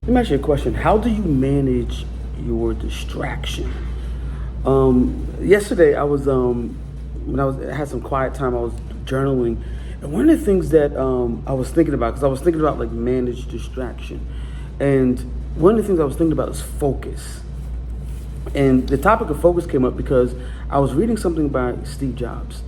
Let me ask you a question. How do you manage your distraction? Yesterday I was when I had some quiet time, I was journaling, and one of the things that I was thinking about, because I was thinking about like manage distraction, and one of the things I was thinking about is focus. And the topic of focus came up because I was reading something by Steve Jobs.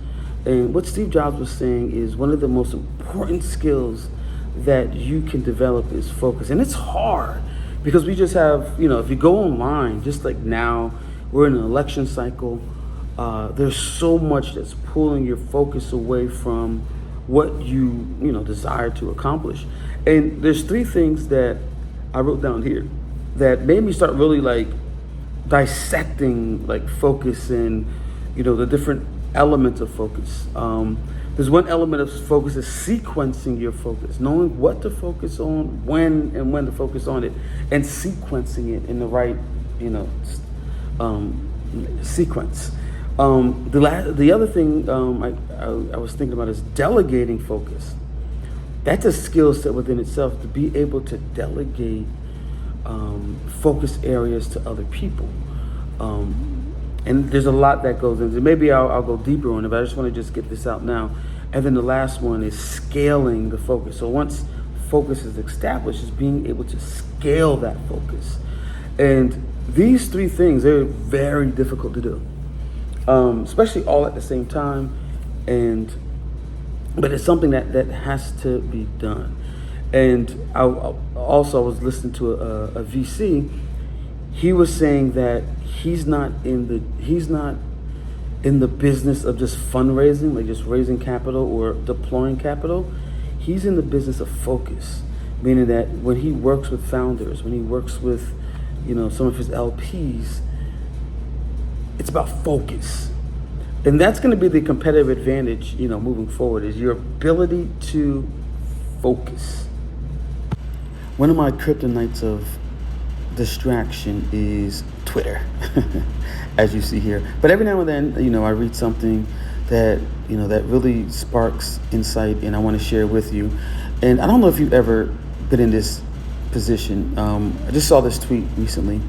And what Steve Jobs was saying is one of the most important skills that you can develop is focus. And it's hard because we just have, if you go online, just like now, we're in an election cycle. There's so much that's pulling your focus away from what you desire to accomplish. And there's three things that I wrote down here that made me start really like dissecting like focus and the different elements of focus. There's one element of focus is sequencing your focus, knowing what to focus on, when to focus on it, and sequencing it in the right sequence. The other thing I was thinking about is delegating focus. That's a skill set within itself, to be able to delegate focus areas to other people. And there's a lot that goes into it. Maybe I'll go deeper on it, but I just want to just get this out now. And then the last one is scaling the focus. So once focus is established, is being able to scale that focus. And these three things, they're very difficult to do, especially all at the same time. But it's something that has to be done. And I was listening to a VC. He was saying that he's not in the business of just fundraising, like just raising capital or deploying capital. He's in the business of focus, meaning that when he works with founders, when he works with some of his LPs, it's about focus. And that's going to be the competitive advantage, moving forward, is your ability to focus. One of my kryptonites of distraction is Twitter, as you see here. But every now and then, I read something that, that really sparks insight, and I want to share with you. And I don't know if you've ever been in this position. I just saw this tweet recently.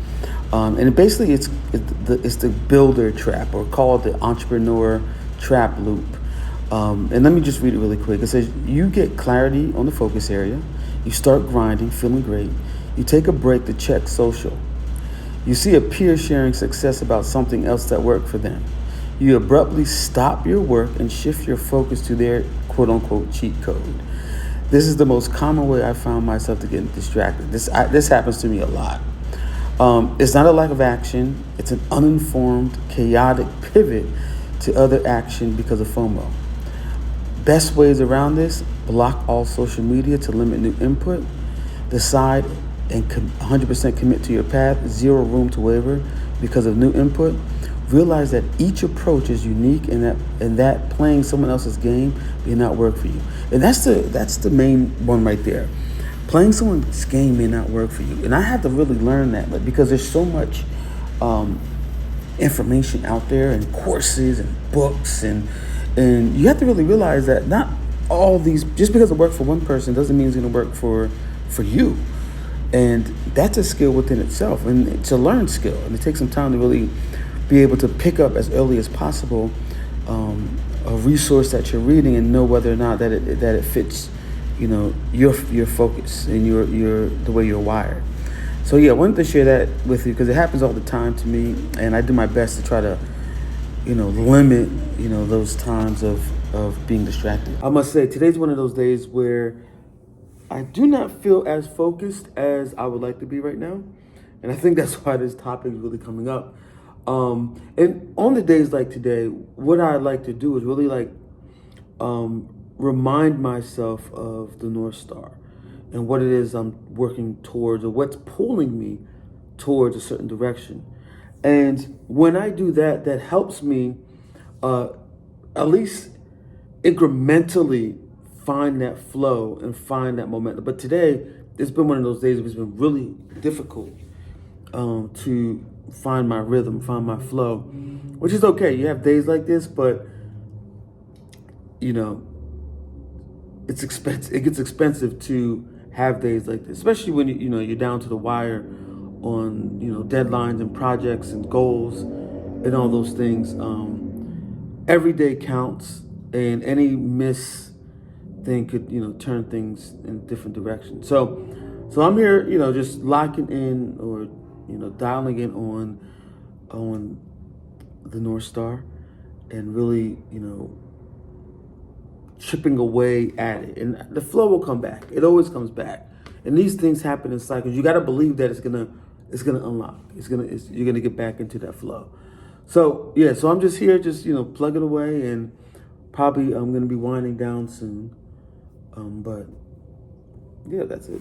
And basically it's the builder trap, or call it the entrepreneur trap loop. And let me just read it really quick. It says, you get clarity on the focus area. You start grinding, feeling great. You take a break to check social. You see a peer sharing success about something else that worked for them. You abruptly stop your work and shift your focus to their quote unquote cheat code. This is the most common way I found myself to get distracted. This happens to me a lot. It's not a lack of action. It's an uninformed, chaotic pivot to other action because of FOMO. Best ways around this: block all social media to limit new input. Decide and 100% commit to your path. Zero room to waver because of new input. Realize that each approach is unique, and that playing someone else's game may not work for you. And that's the main one right there. Playing someone's game may not work for you. And I had to really learn that, because there's so much information out there, and courses and books, and you have to really realize that not all these, just because it worked for one person doesn't mean it's going to work for you. And that's a skill within itself, and it's a learned skill, and it takes some time to really be able to pick up as early as possible a resource that you're reading, and know whether or not that it fits your focus and your the way you're wired. So yeah, I wanted to share that with you because it happens all the time to me, and I do my best to try to limit those times of being distracted. I must say, today's one of those days where I do not feel as focused as I would like to be right now. And I think that's why this topic is really coming up. And on the days like today, what I like to do is really remind myself of the Northstar and what it is I'm working towards, or what's pulling me towards a certain direction. And when I do that, that helps me at least incrementally find that flow and find that momentum. But today, it's been one of those days where it's been really difficult to find my rhythm, find my flow, which is okay. You have days like this, but it's expensive. It gets expensive to have days like this, especially when you're down to the wire on deadlines and projects and goals and all those things. Every day counts, and any miss thing could turn things in a different direction. So I'm here, just locking in, or dialing in on the Northstar, and really chipping away at it, and the flow will come back. It always comes back, and these things happen in cycles. You got to believe that it's gonna unlock. You're gonna get back into that flow. So yeah, so I'm just here, just plugging away, and probably I'm gonna be winding down soon. But yeah, that's it.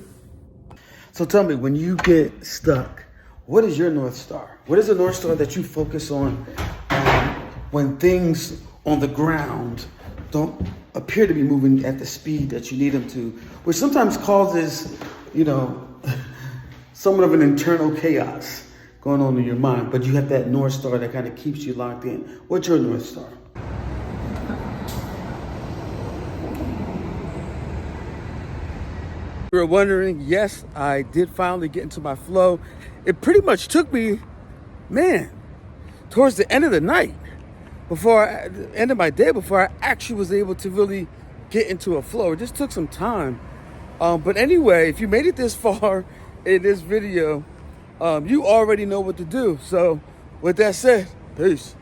So tell me, when you get stuck, what is your North Star? What is the North Star that you focus on when things on the ground don't appear to be moving at the speed that you need them to, which sometimes causes, somewhat of an internal chaos going on in your mind, but you have that North Star that kind of keeps you locked in. What's your North Star? You were wondering, yes, I did finally get into my flow. It pretty much took me, towards the end of the night, the end of my day, before I actually was able to really get into a flow. It just took some time. But anyway, if you made it this far in this video, you already know what to do. So with that said, peace.